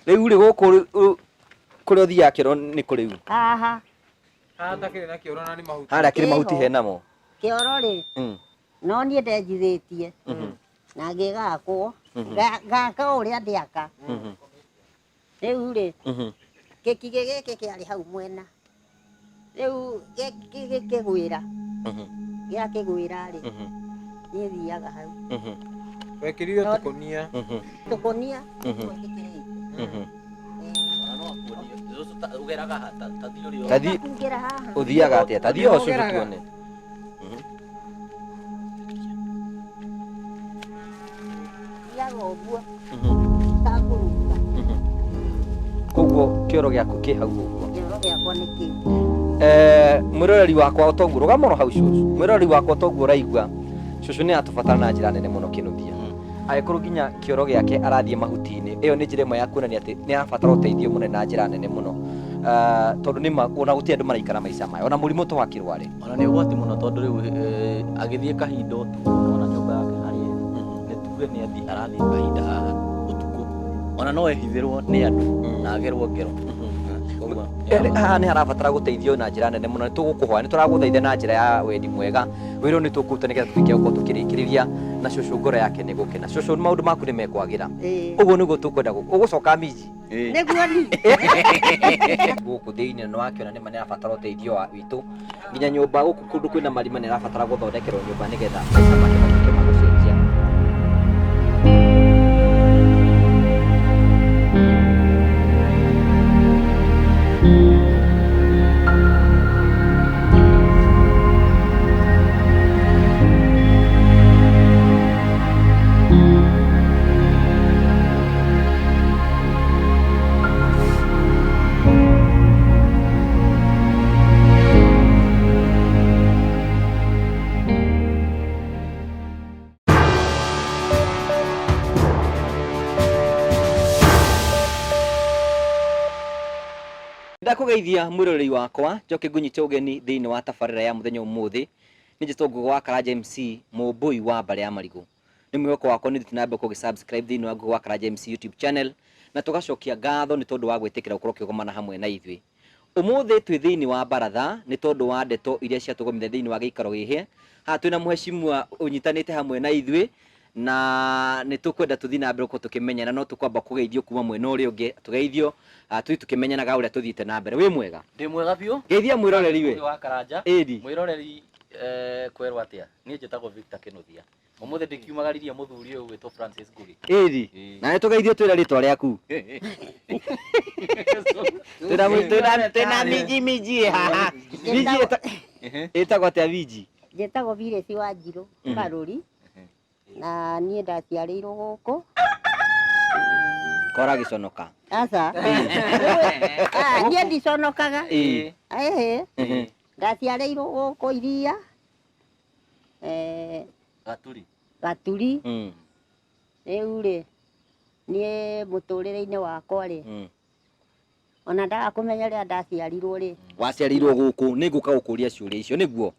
Riu ri guku kuria thia kiro ni kuriu. Haha. Takire na kioro na ni mahuti. Haria kiri mahuti hena mo. Kioro ri. No nie ndenjithitie. Na ngigakwo. Gaka uria ndiaka. Riu ri. Giki giki kiari hau mwena. Riu gikigwira. Giakigwira ri. Nie thiaga hau. Wekirire tukonia. Tukonia. Tathi uthiaga atia? Tathi o cucu tuone. Thiaga ũguo. Takuruta. Koguo kioro giaku ki hau ũguo. Kioro giakwa nĩ kĩu. Mwiroreri wakwa ũtongu rũgama no hau cucu. Mwiroreri wakwa ũtongu ũraigua cucu nĩ atũbatara na njĩra nene mũno Kinuthia. Agĩkorwo nginya kioro gĩake arathiĩ mahuti-inĩ, ĩyo nĩ njĩra ĩmwe ya kuonania atĩ nĩ arabatara ũteithio mũnene na njĩra nene mũno. Tondũ nĩ ona gũtirĩ andũ maraikara maica maya, ona mũrimũ to wakĩrware. Ona nĩ ũgwati mũno tondũ rĩu agĩthiĩ kahinda ũtukũ, ona nyũmba yake harĩa nĩ tuge nĩ arathiĩ kahinda haha ũtukũ, ona no ehithĩrwo nĩ andũ na agerwo ngero. Haha nĩ harabatara gũteithio na njĩra nene mũno. Nĩ tũgũkũhoya, nĩ tũragũthaitha na njĩra ya wendi mwega, wĩra nĩ tũkũruta nĩgetha tũtuĩke gũkorwo tũkĩrĩkĩrĩria na cucu ngoro yake nĩ gũkena. Cucu maũndũ maku nĩ mekwagĩra, ũguo nĩguo tũkwenda ũgũcoka miji Nĩguo ni. gũkũ thĩinĩ nĩ wakĩona nĩ ma nĩ arabatara ũteithio witũ, nginya nyũmba gũkũ kũndũ kwĩna marima nĩ arabatara gũthondekerwo nyũmba nĩgetha maica make matuĩke ma gũcenjia. Ndakugeithia mwiroreri wakwa njoke ngunyite ugeni thiini wa tabarĩra ya muthenya umuthi ni njĩtwo Ngugi wa Karanja MC mũmbui wa Mbare ya Marigũ. Nĩ mwĩhoko wakwa nĩ tũtinambe kũgĩ-subscribe thiini wa Ngugi wa Karanja MC YouTube channel na tũgacokia ngatho nĩ tondũ wa gwĩtĩkĩra gũkorwo ũkĩgomana hamwe na ithuĩ. Ũmũthĩ twĩ thiini wa Baratha nĩ tondũ wa ndeto iria ciatũgomithia thiini wa gĩikaro gĩkĩ. Haha twĩna mũhecimiwa ũnyitanĩte hamwe na ithuĩ na nĩ tũkwenda tũthiĩ na mbere gũkorwo tũkĩmenyana, no tũkwamba kũgeithio kuma mwena ũrĩa ũngĩ, tũgeithio tũthiĩ tũkĩmenyanaga ũrĩa tũthiĩte na mbere. Wĩ mwega? Ndĩ mwega biũ. Geithia mwĩroreri we. Ngugi wa Karanja. Ĩri. Mwĩroreri kwerwo atĩa? Niĩ njĩtagwo Victor Kinuthia. Ũmũthĩ ndĩkiumagaririe mũthuri ũyũ wĩtwo Francis Ngugi. Ĩri. Na nĩtũgeithio twĩra rĩtwa rĩaku. Twĩna miji haha. Miji ĩtagwo atĩa miji? Njĩtagwo Viresi wa Njirũ Karũri. Na niĩ ndaciarĩirwo gũkũ. Kora gĩconoka. Aca. Niĩ ndiconokaga. Ndaciarĩirwo gũkũ Iria. Gaturi. Gaturi. Rĩu rĩ niĩ mũtũrĩre-inĩ wakwa rĩ ona ndaga kũmenya rĩrĩa ndaciarirwo rĩ. Waciarirwo gũkũ nĩ ngũka gũkũria ciũria icio nĩguo.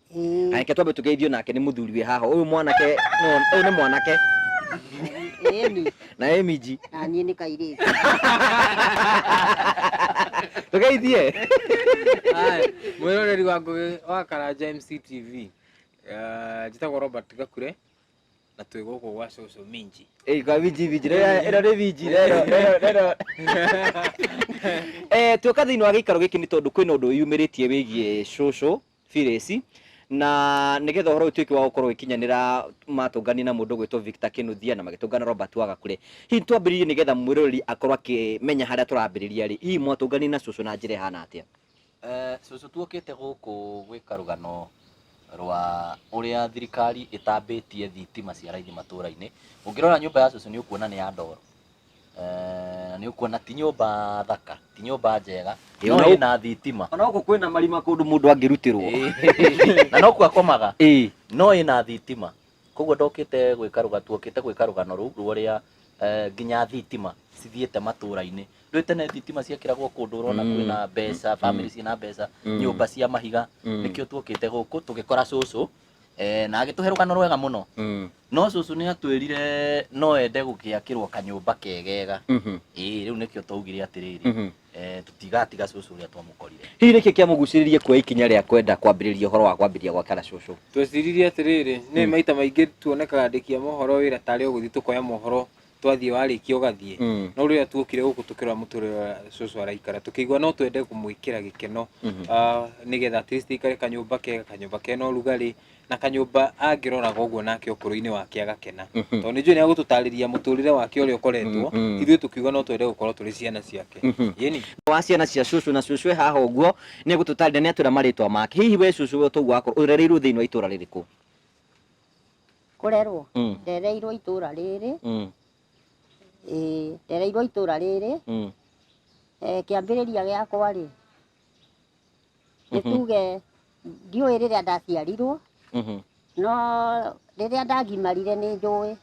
Reke twambe tũgeithio nake nĩ mũthuri wĩ haha. Ũyũ mwanake ũyũ nĩ mwanake. Ĩni. Na miji. Na niĩ nĩ kairĩtu. Tũgeithie. Mwĩroreri wa Ngugi wa Karanja MC TV. Njĩtagwo Robert Gakure na twĩ gũkũ gwa cucu Minji. Kwa miji ĩno nĩ miji rero. Tuoka thĩinĩ wa gĩikaro gĩkĩ nĩ tondũ kwĩna ũndũ wĩyumĩrĩtie wĩgiĩ cucu Viresi na nĩgetha ũhoro ũtuĩke wa gũkorwo ũgĩkinyanĩra matũngani na mũndũ gwĩtwo Victor Kinuthia na magĩtũngana Robert wa Gakure. Hihi twambĩrĩrie nĩgetha mwĩroreri akorwo akĩmenya harĩa tũrambĩrĩria rĩ, hihi mwatũngani na cucu na njĩra ĩhana atĩa? Cucu tuokĩte gũkũ gwĩka rũgano rwa ũrĩa thirikari ĩtambĩtie thitima cia raithi matũra-inĩ. Ũngĩrora nyũmba ya cucu nĩ ũkuona nĩ ya ndoro. Nĩ ũkuona ti nyũmba thaka, ti nyũmba njega, no ĩna thitima. Ona gũkũ kwĩna marima kũndũ mũndũ angĩrutĩrwo. Na no kuo akomaga. No ĩna thitima. Koguo tuokĩte gwĩka rũgano rũu rũrĩa nginya thitima cithiĩte matũra-inĩ. Rĩu tene thitima ciakĩragwo kũndũ ũrona kwĩna mbeca, family ciĩna mbeca, nyũmba cia mahiga. Nĩkĩo tuokĩte gũkũ tũgĩkora cucu na agituhe rugano rwega muno Mm. no cucu ni atwirire no ende gugiakirwo kanyumba kegega riu nikio twaugire atiriri tutigatiga cucu uria twamukorire. Hihi niki kiamuguciririe kuoya ikinya ria kwenda kwambiriria uhoro wa kwambiria gwakana cucu? Tweciririe atiriri ni maita maingi tuonekaga ndikia mohoro wira tari uguthi tukoya mohoro twathie wariki ugathie no riria tuokire guku tukirora muturire wa cucu araikara tukigwa no twende kumwikira gikeno nigetha at least ikare kanyumba kena urugari na kanyumba angirora goguo nake ukuru-ini wake agakena tondu njui ni agututariria muturire wake uria ukoretwo ithuĩ tukiuga no twende gukorwo turi ciana ciake yeni wa ciana cia cucu na cucu haha uguo ni gututarira ni atwira maritwa make. Hihi we cucu we tugu wako urereirwo thiini wa itura ririku? Kurerwo ndereirwo itura riri ndereirwo itura riri kiambiriria giakwa ri nituge ndiũĩ rĩrĩa ndaciarirwo no rĩrĩa ndagimarire nĩ njũĩ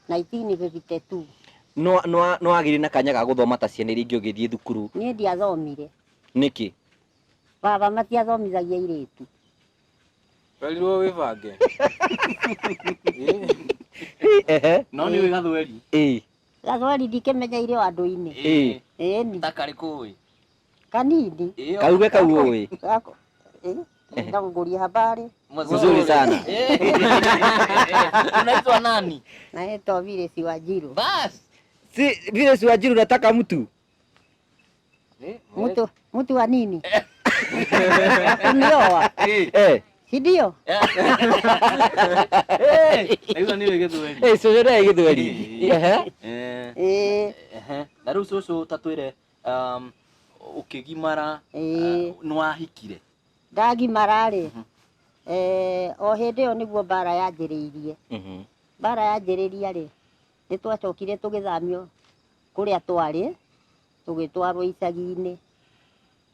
1952 no agire na kanya ga guthoma ta ciana iria ingĩ ũgĩthiĩ thukuru? niĩ ndiathomire. Niki? Baba matiathomithagia airĩtu. werirwo wibange no ni wĩ gathweri? Gathweri ndikĩmenya irĩ o andũ-inĩ. Ĩni ta karĩkũ kanini kauge kau ũĩ? Ndakuguria habari Mzuri sana. Unaitwa nani? naitwa Viresi Wanjiru. Bas Si vile Wanjiru nataka mtu mtu wa nini? Kunioa si ndio? hizo ni gĩthweri. Cucu nĩ gĩthweri. Na rĩu cucu tatwĩre ukigimara nĩwahikire? Ndagimara rĩ o hĩndĩ ĩyo nĩguo mbara yanjĩrĩirie. Mbara yanjĩrĩria rĩ nĩ twacokire tũgĩthamio kũrĩa twarĩ tũgĩtwarwo icagi-inĩ.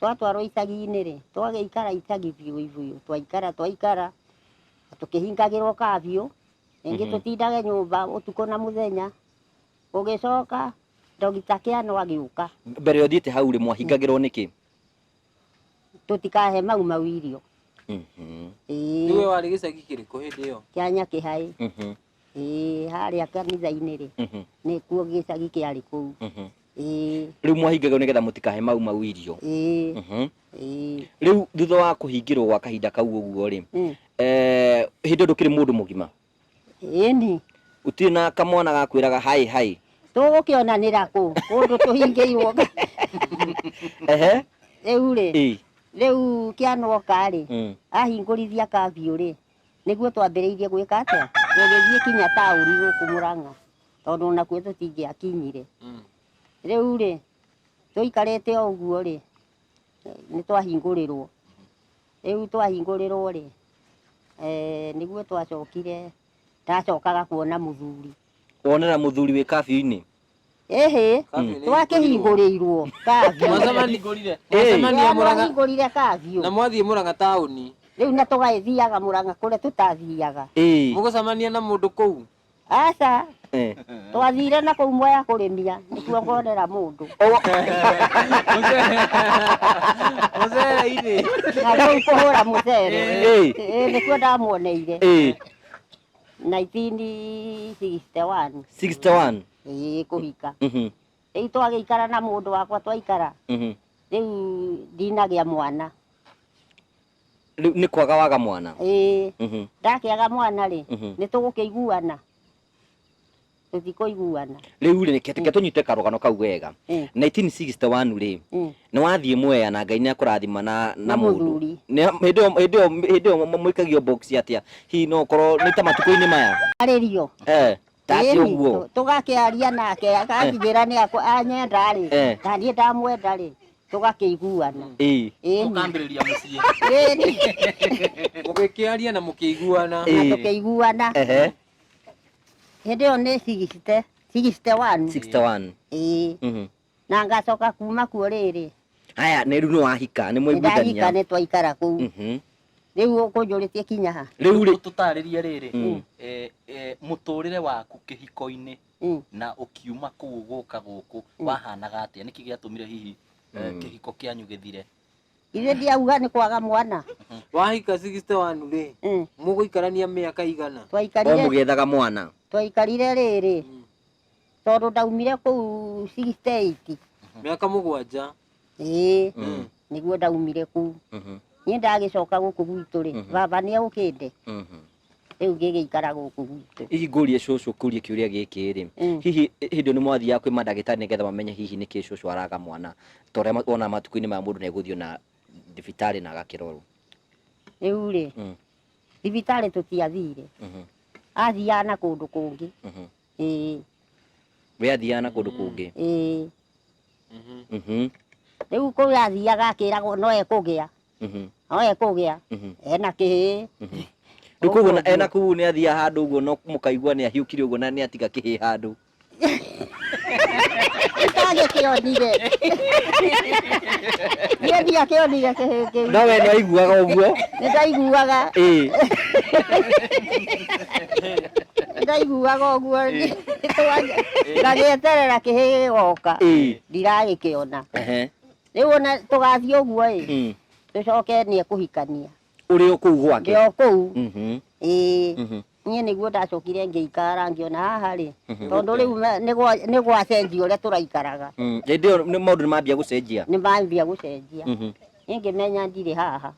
Twatwarwo icagi-inĩ rĩ twagĩikara icagi biũ twaikara tũkĩhingagĩrwo kabiũ rĩngĩ tũtindage nyũmba ũtukũ na mũthenya. Gũgĩcoka ndagĩta Kĩano agĩũka. Mbere ũthiĩte hau rĩ mwahingagĩrwo nĩkĩ? Tũtikahe mau irio. niwe warĩ gĩcagi kĩrĩkũ hĩndĩ ĩyo? Kĩa Nyakĩhaĩ. Harĩa kanitha-inĩ rĩ nĩkuo gĩcagi kĩarĩ kũu. Rĩu mwahingagĩrwo nĩgetha mũtikahe mau irio? Rĩu thutha wa kũhingĩrwo gwa kahinda kau ũguo rĩ hĩndĩ ĩyo ndũkĩrĩ mũndũ mũgima? Ĩni Utirĩ na kamwana gakwĩraga hai tũgũkĩonanĩra kũ kũndũ tũhingĩirwo? Rĩu rĩ rĩu Kĩano oka rĩ ahingũrithia kabiũ rĩ nĩguo twambĩrĩirie gwĩka atĩa tũgĩthiĩ kinya taũni gũkũ Mũrang'a tondũ nakuo tũtingĩakinyire. Rĩu rĩ tũikarĩte o ũguo rĩ nĩ twahingũrĩrwo. Rĩu twahingũrĩrwo rĩ nĩguo twacokire ndacokaga kuona mũthuri. Wonera mũthuri wĩ kabiũ-inĩ? Twakĩhingũrĩirwo kabiũ. Mwacemania Mũrang'a Twahingũrire kabiũ na mwathiĩ Mũrang'a taũni? rĩu na tũgagĩthiaga Mũrang'a kũrĩa tũtathiaga. Mũgũcemania na mũndũ kũu? Aca twathire na kũu Mwea kũrĩmia nĩkuo ngonera mũndũ mũcere-inĩ na kũu kũhũra mũcere nĩkuo ndamuoneire 1961. 61? Kũhika. Rĩu twagĩikara na mũndũ wakwa twaikara rĩu ndinagĩa mwana. Rĩu nĩ kwaga waga mwana? Ndakĩaga mwana rĩ nĩ tũgũkĩiguana? Tũtikũiguana. Rĩu rĩ reke tũnyite karũgano kau wega. 1961 rĩ nĩ wathiĩ Mwea na Ngai nĩ akũrathima na mũndũ. Hĩndĩ ĩyo mũikagio box atĩa? Hihi no ũkorwo nĩ ta matukũ-inĩ maya? Arĩrio Tati ũguo tũgakĩaria nake akanjigĩra nĩ anyenda rĩ na niĩ ndamwenda rĩ tũgakĩiguana. Mũkambĩrĩria mũciĩ? Mũgĩkĩaria na mũkĩiguana? Na tũkĩiguana. Hĩndĩ ĩyo nĩ 61. 61? Na ngacoka kuma kuo rĩrĩ. Haya nĩ rĩu nĩ wahika nĩ mwaiguithania? Ndahika nĩ twaikara kũu. Rĩu ũkũnjũrĩtie kinya ha? Rĩu tũtarĩrie rĩrĩ mũtũrĩre waku kĩhiko-inĩ na ũkiuma kũu gũka gũkũ wahanaga atĩa? Nĩkĩ gĩatũmire hihi kĩhiko kĩanyu gĩthire? Ithe ndiauga nĩ kwaga mwana. Wahika 61 rĩ mũgũikarania mĩaka igana? Twaikarire mũgethaga mwana. Twaikarire rĩrĩ tondũ ndaumire kũu 68. Mĩaka 7. Nĩguo ndaumire kũu. Niĩ ndagĩcoka gũkũ gwitũ rĩ baba nĩaũkĩte. Rĩu ngĩgĩikara gũkũ gwitũ. Hihi ngũrie cũcũ kũrie kĩũria gĩkĩ rĩ, hihi hĩndĩ nĩ mwathiaga kwĩ mandagĩtarĩ nĩgetha mamenye hihi nĩkĩ cũcũ araga mwana ta ũrĩa wona matukũ-inĩ maya mũndũ nĩegũthiĩ na thibitarĩ na agakĩrorwo? Rĩu rĩ thibitarĩ tũtiathire, athiaga na kũndũ kũngĩ. We athiaga na kũndũ kũngĩ? Rĩu kũu athiaga akĩragwo no ekũgĩa, no ekũgĩa ena kĩhĩ. Rĩu koguo ena kũu nĩ athiaga handũ ũguo no mũkaigua nĩ ahiũkire ũguo na nĩ atiga kĩhĩ handũ? Ndagĩkĩonire. Niĩ ndiakĩonire kĩhĩ kĩu. No we nĩwaiguaga ũguo? Nĩndaiguaga. Ndaiguaga ũguo ngagĩeterera kĩhĩ gĩgoka ndiragĩkĩona. Rĩu ona tũgathiĩ ũguo tũcoke nĩekũhikania. Ũrĩ o kũu gwake? Ndĩ o kũu. Niĩ nĩguo ndacokire ngĩikara ngĩona haha rĩ tondũ rĩu nĩ gwacenjia ũrĩa tũraikaraga. Hĩndĩ ĩyo maũndũ nĩmambia gũcenjia? Nĩmambia gũcenjia. Niĩ ngĩmenya ndirĩ haha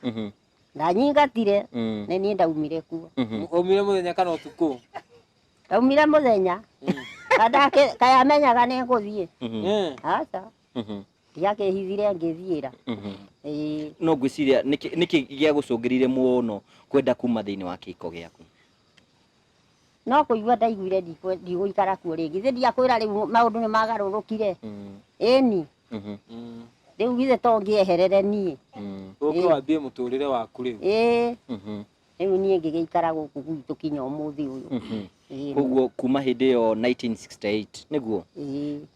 na nyingatire nĩ niĩ ndaumire kuo. Ũmire mũthenya kana ũtukũ? Ndaumire mũthenya. Kayamenyaga nĩngũthiĩ. Aca ndiakĩhithire ngĩthiĩra. No ngwĩciria nĩkĩ gĩa gũcũngĩrĩire mũno kwenda kuma thĩinĩ wa kĩhiko gĩaku? No kũigua ndaiguire ndigũikara kuo rĩngĩ. Ithe ndiakwĩra rĩu maũndũ nĩmagarũrũkire. Ĩni rĩu githĩ to ngĩeherere niĩ ũke wambie mũtũrĩre waku rĩu? Rĩu niĩ ngĩgĩikara gũkũ gwitũ kinya ũmũthĩ ũyũ. Koguo kuma hĩndĩ ĩyo 1968 nĩguo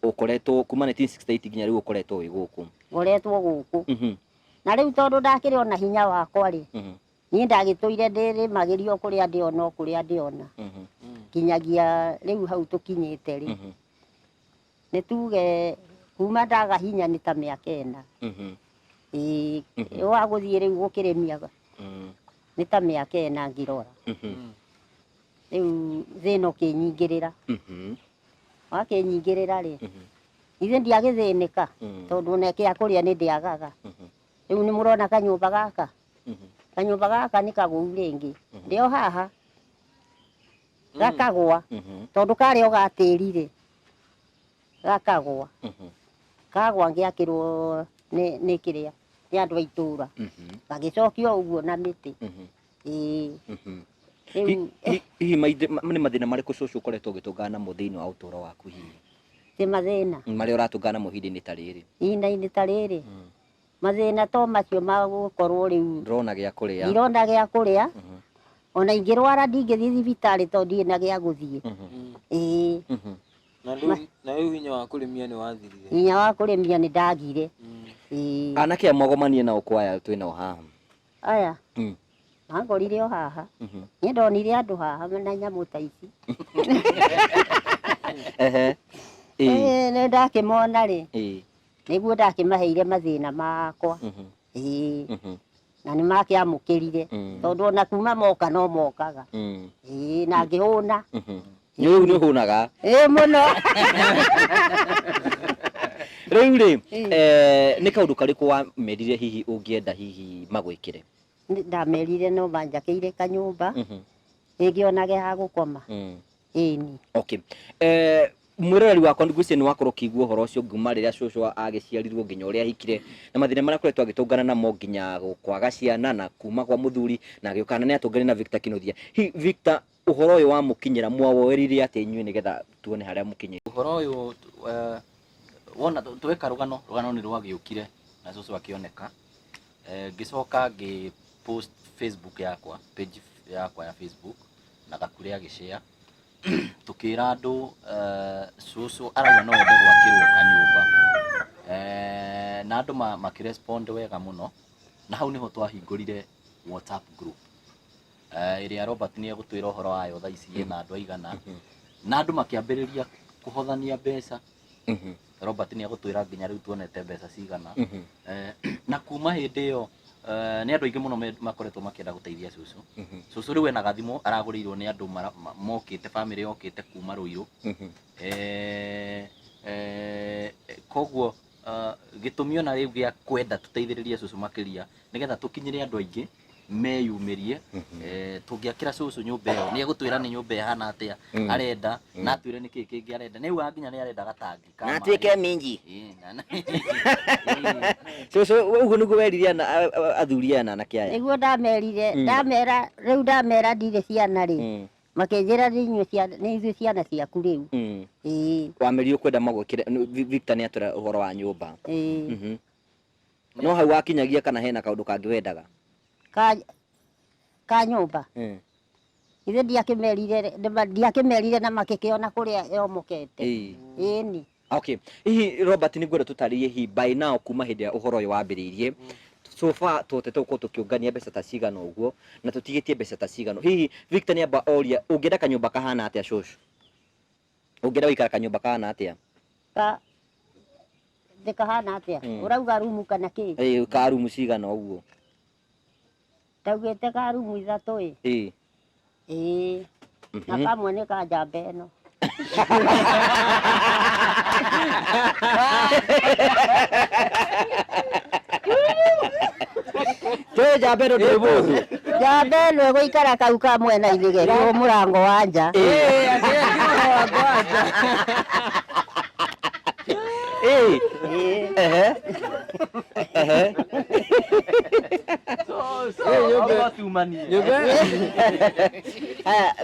ũkoretwo kuma 1968 nginya rĩu ũkoretwo wĩ gũkũ? Ngoretwo gũkũ. Na rĩu tondũ ndakĩrĩ ona hinya wakwa rĩ niĩ ndagĩtũire ndĩrĩmagĩrio kũrĩa ndĩona kũrĩa ndĩona kinyagia rĩu hau tũkinyĩte rĩ nĩ tuge kuma ndaga hinya nĩ ta mĩaka 4. Wagũthiĩ rĩu gũkĩrĩmiaga nĩ ta mĩaka 4 ngĩrora. Rĩu thĩna ũkĩnyingĩrĩra. Wakĩnyingĩrĩra rĩ ithe ndiagĩthĩnĩka tondũ neke akũrĩa nĩ ndĩagaga. Rĩu nĩ mũrona kanyũmba gaka, kanyũmba gaka nĩ kagũu rĩngĩ ndĩo haha gakagwa tondũ karĩ o gatĩrire gakagwa kagwa ngĩakĩrwo nĩ kĩrĩa nĩ andũ a itũra gagĩcokio ũguo na mĩtĩ. Hihi nĩ mathĩna marĩkũ cũcũ ũkoretwo ũgĩtũngana namo thĩinĩ wa ũtũũro waku hihi? Ti mathĩna marĩa ũratũngana namo ihinda-inĩ ta rĩrĩ? Ihinda-inĩ ta rĩrĩ mathĩna to macio ma gũkorwo rĩu ndĩrona gĩa kũrĩa. Ndirona gĩa kũrĩa ona ingĩrwara ndingĩthiĩ thibitarĩ tondũ ndirĩ na gĩa gũthiĩ. Na rĩu hinya wa kũrĩmia nĩ wathirire? Hinya wa kũrĩmia nĩ ndagire. Anake a mwagomanie nao kwaya twĩnao haha? Aya mangorire o haha niĩ ndonire andũ haha na nyamũ ta ici. Nĩ ndakĩmona rĩ nĩguo ndakĩmaheire mathĩna makwa. Na nĩ makĩamũkĩrire tondũ ona kuma moka no mokaga na ngĩhũna. Rĩu nĩ ũhũnaga? Mũno. Rĩu rĩ nĩ kaũndũ karĩkũ wamerire hihi ũngĩenda hihi magwĩkĩre? Ndamerire no manjakĩire kanyũmba ĩngĩonage ha gũkoma. Ĩni. Okay. Mwĩroreri wakwa ngwĩciria nĩ wakorwo ũkĩigua ũhoro ũcio nguma rĩrĩa cũcũ agĩciarirwo nginya ũrĩa ahikire na mathĩna marĩa akoretwo agĩtũngana namo nginya kwaga ciana na kuma kwa mũthuri na agĩũkana nĩ atũngane na Victor Kĩnũthia. Hihi Victor ũhoro ũyũ wamũkinyĩra mwawoerire atĩa inyuĩ nĩgetha tuone harĩa mũkinyĩte? Ũhoro ũyũ wona tweka rũgano nĩ rwagĩũkire na cũcũ akĩoneka. Ngĩcoka ngĩ-post Facebook yakwa, page yakwa ya Facebook na Gakure agĩ-share tukĩra andũ cũcũ arauga no ende gwakĩrwo kanyũmba na andũ makĩrespond wega mũno na hau nĩho twahingũrire WhatsApp group ĩrĩa Robert nĩ egũtwĩra ũhoro wayo thaa ici ĩna andũ aigana na andũ makĩambĩrĩria kũhothania mbeca Robert nĩ agũtwĩra nginya rĩu tuonete mbeca cigana. Na kuma hĩndĩ ĩyo nĩ andũ aingĩ mũno makoretwo makĩenda gũteithia Cucu. Cucu rĩu ena gathimũ aragũrĩirwo nĩ andũ mokĩte, bamĩrĩ yokĩte kuma Rũirũ. Koguo gĩtũmi ona rĩu gĩa kwenda tũteithĩrĩrie Cucu makĩria nĩgetha tũkinyĩre andũ aingĩ meyumĩrie. Tũngĩakĩra Cucu nyũmba ĩyo nĩ egũtwĩra nĩ nyũmba ĩhana atĩa arenda, na atwĩre nĩkĩ kĩngĩ arenda. Nĩ uga nginya nĩ arenda gatangi ka na tuĩke minji. Cucu ũguo nĩguo werire athuri aya na anake aya? Nĩguo ndamerire, ndamera ndirĩ ciana rĩ, makĩnjĩra nĩ ithuĩ ciana ciaku rĩu. Wamerirwo kwenda magwĩkĩre, Victor nĩ atwĩra ũhoro wa nyũmba. No hau wakinyagia kana hena kaũndũ kangĩ wendaga? Ka nyũmba ithe ndiakĩmerire na makĩkĩona kũrĩa yomokete. Ĩni. Okay, hihi Robert nĩ ngwenda tũtarĩrie hihi by now kuma hĩndĩ ya ũhoro ũyũ wambĩrĩirie so far tũhotete gũkorwo tũkĩũngania mbeca ta cigana ũguo na tũtigĩtie mbeca ta cigana. Hihi Victor nĩ amba oria ũngĩenda kanyũmba kahana atĩa Cucu? Ũngĩenda gũikara kanyũmba kahana atĩa? Kahana atĩa? Ũrauga rumu kana kĩ? Ka rumu cigana ũguo? Ndaugĩte ka rumu 3 na kamwe nĩ ka njamba ĩno. Tũĩ njamba ĩno ndĩrĩ mũndũ. Njamba ĩno ĩgũikara kau ka mwena-inĩ gekĩrwo mũrango wa nja.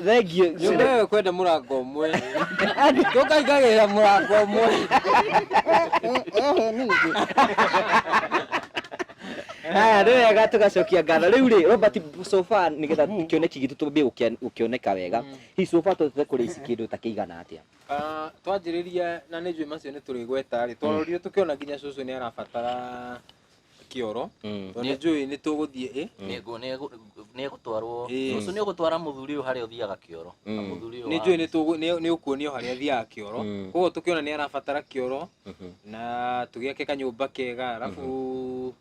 Thank you. Nyũmba ĩyo kwenda mũrango ũmwe. Tũkaingagĩrĩra mũrango ũmwe. Ningĩ. Haya nĩ wega tũgacokia ngatho. Rĩu rĩ Robert so far nĩgetha kĩoneki gitũ tũambie gũkĩoneka wega. Hihi so far tũtete kũrĩa ici kĩndũ ta kĩigana atĩa? Twanjĩrĩria na nĩ njũĩ macio nĩ tũrĩgweta rĩ, twarorire tũkĩona nginya Cucu nĩ arabatara kĩoro. Tondũ nĩ njũĩ nĩ tũgũthiĩ nĩ egũtwarwo Cucu nĩ ũgũtwara mũthuri ũyũ harĩa ũthiaga kĩoro. Nĩ njũĩ nĩ ũkuonio harĩa athiaga kĩoro. Koguo tũkĩona nĩ arabatara kĩoro na tũgĩake kanyũmba kega, arabu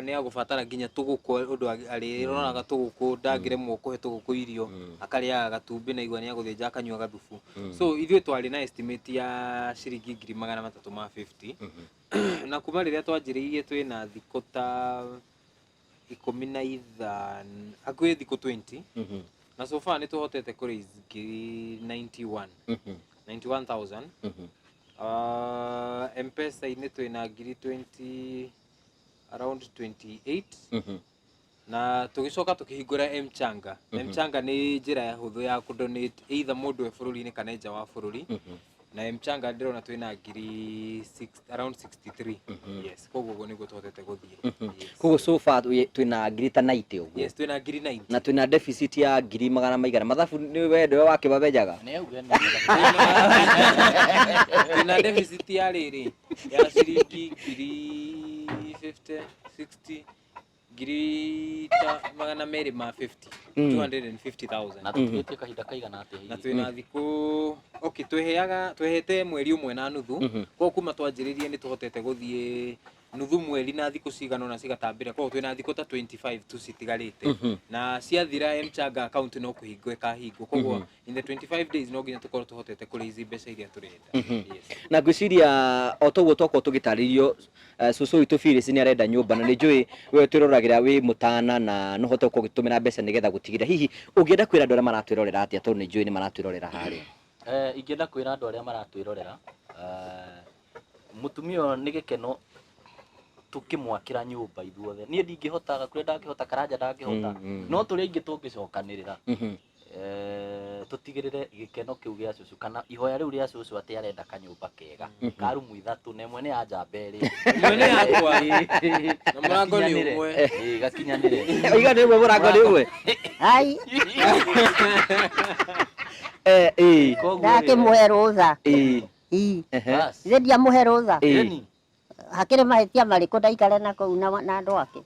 nĩ agũbatara nginya tũgũkũ, ũndũ arĩroraga tũgũkũ ndangĩremwo kũhe tũgũkũ irio, akarĩaga gatumbĩ na igua nĩ agũthĩnja akanyua gathubu. So ithuĩ twarĩ na estimate ya ciringi 350,000 na kuma rĩrĩa twanjĩrĩirie twĩna thikũ ta 15 hakuhĩ thikũ 20 na so far nĩ tũhotete kũraise 91,000. M-Pesa-inĩ twĩna 20 around 28 na tũgĩcoka tũkĩhingũra M-Changa. M-Changa nĩ njĩra ya hũthũ ya kũdonate either mũndũ e bũrũri-inĩ kana nja wa bũrũri, na M-Changa ndĩrona twĩna around 63. Yes, koguo ũguo nĩguo tũhotete gũthiĩ. Koguo so far twĩna ngiri ta 90 ũguo? Yes, twĩna ngiri 90 na twĩna deficit ya ngiri magana maigana. Mathabu nĩ wendo wakĩbabenjaga? Twĩna deficit ya rĩrĩ ya ciringi ngiri 50 60 ngiri ta magana merĩ ma 50 250,000. Na tũtigĩtie kahinda kaigana atĩa hihi? Na twĩna thikũ twehete mweri ũmwe na nuthu. Koguo kuma twanjĩrĩrie nĩ tũhotete gũthiĩ nuthu mweri na thikũ cigana ũna cigatambĩra. Koguo twĩna thikũ ta 25 tu citigarĩte, na ciathira M-Changa account no kũhingwo ĩkahingwo. Koguo in the 25 days no nginya tũkorwo tũhotete kũraise mbeca iria tũrenda. Na ngwĩciria o toguo twakorwo tũgĩtarĩrio Cucu witũ Phyllis nĩ arenda nyũmba, na nĩ njũĩ we twĩroragĩra wĩ mũtana na no hote gũkorwo ũgĩtũmĩra mbeca nĩgetha gũtigĩra. Hihi ũngĩenda kwĩra andũ arĩa maratwĩrorera atĩa, tondũ nĩ njũĩ nĩ maratwĩrorera harĩa? Ingĩenda kwĩra andũ arĩa maratwĩrorera mũtumia ũyũ nĩ gĩkeno tukimwakira nyumba ithuothe. Niĩ ndingĩhota kũrĩa ndangĩhota, Karanja ndangĩhota, no tũrĩa ingĩ tũngĩcokanĩrĩra tutigĩrĩre gĩkeno kĩu gĩa Cucu kana ihoya rĩu rĩa Cucu atĩ arenda kanyũmba kega ka rumu 3 na ĩmwe nĩ ya njamba ĩrĩ, ĩmwe nĩ yakwa na mũrango nĩ ũmwe gakinyanĩre. Oiga nĩ ũmwe mũrango nĩ ũmwe? Ai ndakĩmũhe rũtha ithe ndiamũhe rũtha, hakĩrĩ mahĩtia marĩkũ ndaikare na kũu na andũ ake?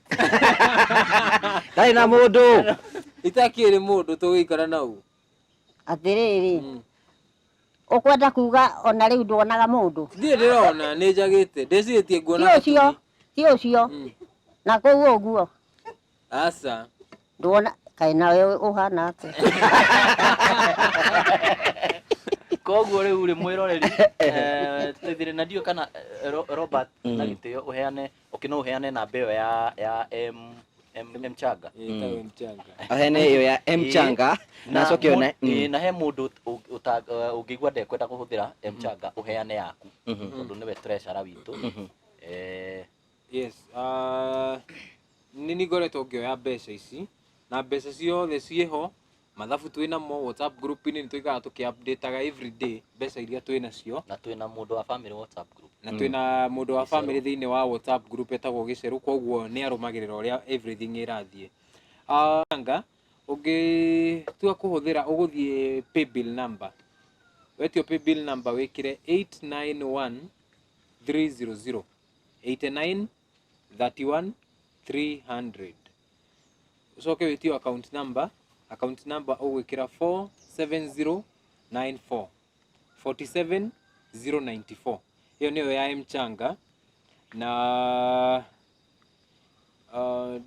Ndarĩ na mũndũ itakĩrĩ mũndũ tũgĩikara nau. Atĩrĩrĩ ukwenda kuga ona riu nduonaga mundu Ndiye ndirona ni njagite ndicitie nguona ti ucio na kuu uguo asa nduona kai nawe uhana atia koguo riu ri mwiroreri tuthire na ndio kana Robert na gitio uheane no uheane namba iyo ya M Changa itawe Mchanga ahene iyo ya M Changa na coke ona na he mundu ungigwa ndekwenda kuhuthira M Changa uheane yaku tondu niwe treasurer witu yes nini ngoretwo ngioya mbeca ici na mbeca ciothe ciho mathabu twina mo WhatsApp group ni tuikaga tukiupdateaga every day mbeca iria twina cio na twina mundu wa family WhatsApp group na twina mundu wa family thiini wa WhatsApp group etagwo Giceru koguo ni arumagirira uria everything irathie anga tua kuhuthira uguthie paybill number wetio paybill number wikire 891300 8931 ucoke witio account number ugwikira 47094 47094 hiyo niyo ya Mchanga na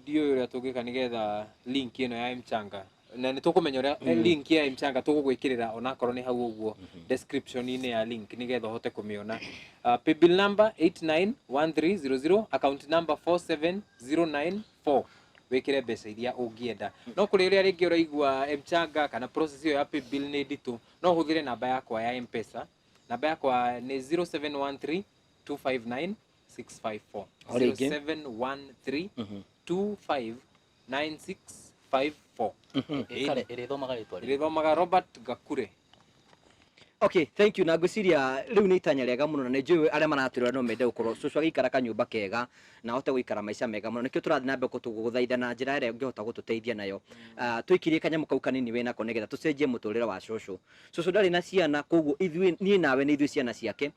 ndio uria tugika nigetha link ino ya Mchanga na ni tukumenya uria link ya Mchanga tugugwikirira ona korwo ni hau uguo description ine ya link nigetha hote kumiona paybill number 891300 account number 47094 wikire mbeca iria ungienda no kuri uria ringi uraigua Mchanga kana process iyo ya paybill ni nditu no huthire namba yakwa ya M-Pesa namba yakwa ni 0713 259 654 0713 259 654 irithomaga Robert Gakure. Okay, thank you. Na ngwiciria riu ni itanya riega muno na ni njui aria maraturira no mende gukorwo cucu agikara kanyumba kega na hote guikara maica mega muno nikio turathi na mbeko tuguthaitha na njira ĩrĩa ũngĩhota gututeithia nayo twikirie kanyamu kau kanini wena ko nigetha tucenjie muturire wa cucu ndari na ciana koguo ithui nie nawe ni ithui ciana ciake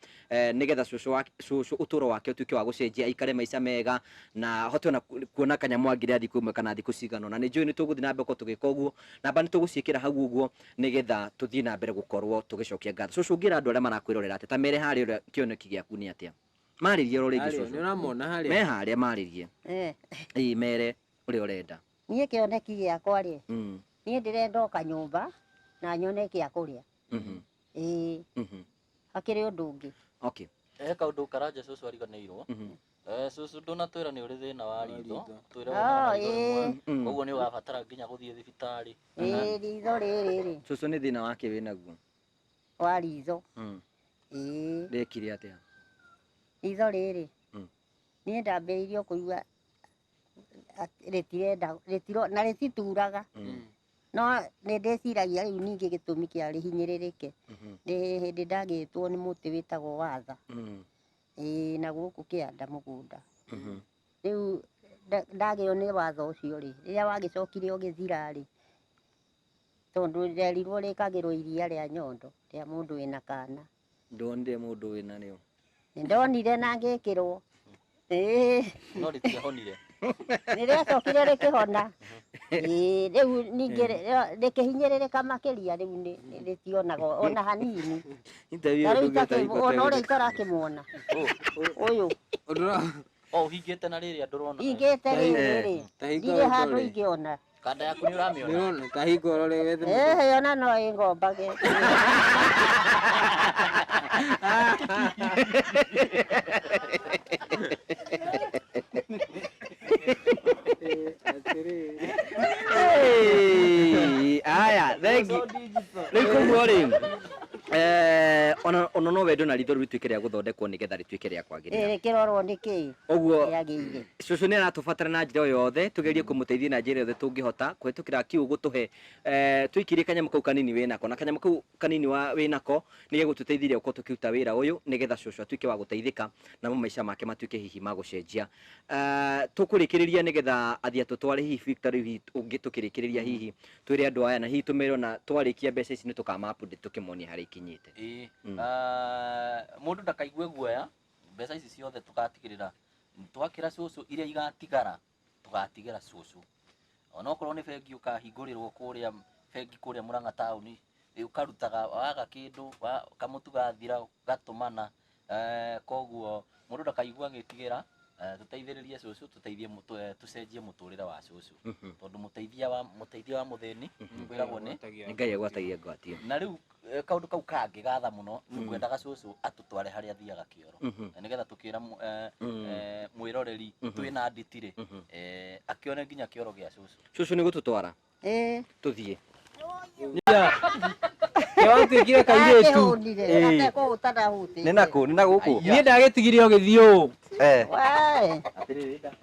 nigetha cucu uturo wake utuike wa gucenjia aikare maica mega na hote ona kuona kanyamu angire thiku imwe kana thiku cigano na ni njui ni tuguthi na mbeko tugika uguo namba ni tuguciikira hau uguo nigetha tuthii na mbere gukorwo tugicokia ngatho cucu ngira andu aria marakwirorera ati ta mere hari uria kioneki giaku ni atia maririe ro ringi cucu ni uramona haria me haria maririe mere uria urenda nie kioneki giakwa ri nie ndirenda kanyumba na nyone kia kuria hakiri undu ungi okay kaundu karanja cucu ariganirwo cucu ndunatwira ni uri thina wa ritho twire koguo ni ugabatara nginya guthie thibitari ritho riri cucu ni thina wake winaguo wa ritho ndekire atia ritho riri nie ndambiriirio kuigua ritiro na ritituraga no ni ndeciragia riu ningi gitumi kia rihinyiririke ndi hindi ndagitwo ni muti witagwo watha na guku kianda mugunda riu ndagio ni watho ucio ri riria wagicokire ugithira ri tondu nderirwo rikagirwo iria ria nyondo ria mundu wina kana ndonire mundu wina nio ndonire na ngikirwo no ritiahonire niriacokire rikihona riu ningi rikihinyiririka makiria riu ritionaga ona hanini ona uria itarakimwona uyu uhingite na riri ndurona hingite riri ndire handu ingiona kanda yaku ni uramiona nirona kahingo urore wethe ona no ingombage aya thank you rikoguo ri ona no wendo na ritho rituike ria guthondekwo nigetha rituike ria kwagirira kirorwo niki uguo cucu ni aratubatara na njira yothe tugerie kumuteithia na njira yothe tungihota kwetukira kiugu tuhe twikirie kanyamu kau kanini winako na kanyamu kau kanini wa winako nige gututeithiria uko tukiruta wira uyu nigetha cucu atuike wa guteithika na maica make matuike hihi magucenjia tukurikiriria nigetha athia tutware hihi victory ungi tukirikiriria hihi twire andu aya na hihi tumero na twarikia mbeca ici ni tukamapu tukimonia hari kinyite mundu ndakaigue guoya mbeca ici ciothe tugatigirira twakira cucu iria igatigara tugatigira cucu ona okorwo ni bengi ukahingũrĩrwo kuria bengi kuria Murang'a tauni ukarutaga waga kindu kamutu gathira gatumana koguo mundu ndakaigua gitigira tuteithiririe cucu tuteithie tucenjie muturire wa cucu tondu muteithia wa muthini kwiragwo ni Ngai agwatagia ngwatio na riu kaundu kau kangi gatha muno ngwendaga cucu atutware haria thiaga kioro nigetha tukira mwiroreri twina nditire akione nginya kioro gia cucu ni gututwara tuthie Watuikire kairetu ni naguku nie ndagetigire ugithio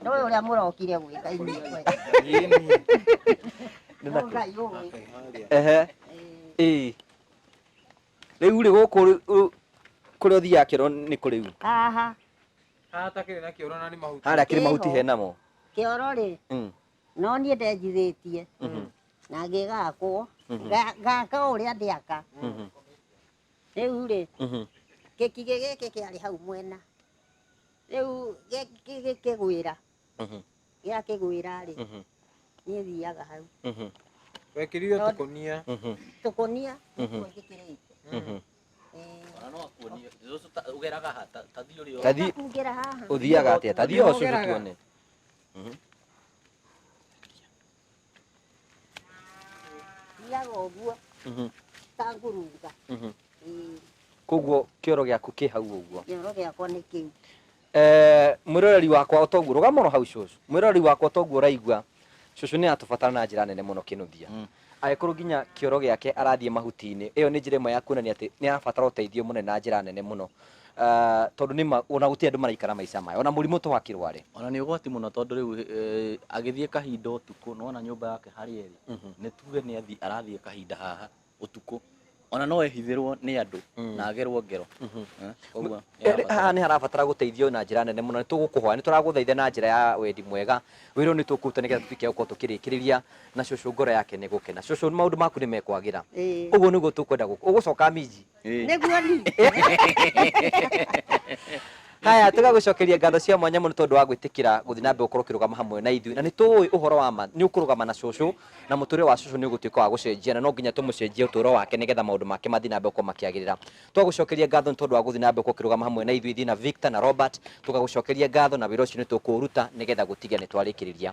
no uria murokire gwika inyuĩ riu ri guku kuria uthia kiro ni kuriu haha takire na kioro na ni mahuti haria kiri mahuti henamo kioro ri no nie ndenjithitie na ngigakwo gaka uria ndiaka riu ri gikige giki kiari hau mwena riu gikigwira gia kigwira ri nie thiaga hau wekirio tukonia ngikirite ona no akuonie cucu ugeraga ha tathi uri tathi ngera haha uthiaga atia tathi o cucu tuone thiaga ũguo ta ngurunga koguo kioro giaku ki hau uguo kioro giakwa nĩ kĩu mwiroreri wakwa otoguo rugamono hau cucu mwiroreri wakwa otoguo raigua cucu ni atubatara na njira nene muno kinuthia agĩkorwo nginya kioro giake arathie mahuti-inĩ iyo ni njira imwe ya kuonania ati ni arabatara uteithio munene na njira nene muno tondu ni ona guti andu maraikara maica maya ona murimu to wakirware ona ni ugwati muno tondu riu agithie kahinda utuku no ona nyumba yake hari eri ni tuge ni arathie kahinda haha utuku ona no ehithirwo ni andu na agerwo ngero koguo haha ni harabatara guteithio na njira nene muno ni tugukuhoya ni turaguthaitha na njira ya wendi mwega wiro ni tukuruta nigetha tuike gukorwo tukirikiriria na cucu ngoro yake ni gukena cucu maundu maku ni mekwagira uguo niguo tukwenda ugucoka miji niguo ni haya tugagucokeria ngatho cia mwanya muno tondu wa gwitikira guthi na mbere ukorwo kirugama hamwe na ithui na ni tuwi uhoro wa ma ni ukurugama na cucu na muturire wa cucu ni ugutuika wa gucenjia na no nginya tumucenjie uturo wake nigetha maundu make mathi na mbere ukorwo makiagirira tugagucokeria ngatho ni tondu wa guthi na mbere ukorwo kirugama hamwe na ithui thina Victor na Robert tugagucokeria ngatho na wira ucio ni tukuruta nigetha gutigia ni twarikiriria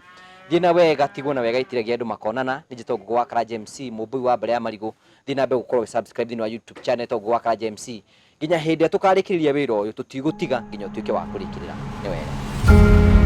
thina wega tigwo na wega itiragia andu makonana ni njito gugu wa Karaja MC mubui wa mbere ya marigu thina mbere ukorwo subscribe thina wa YouTube channel to gugu wa Karaja MC nginya hindi atukarikiria wira uyu tutigutiga nginya utuike wa kurikirira ni wega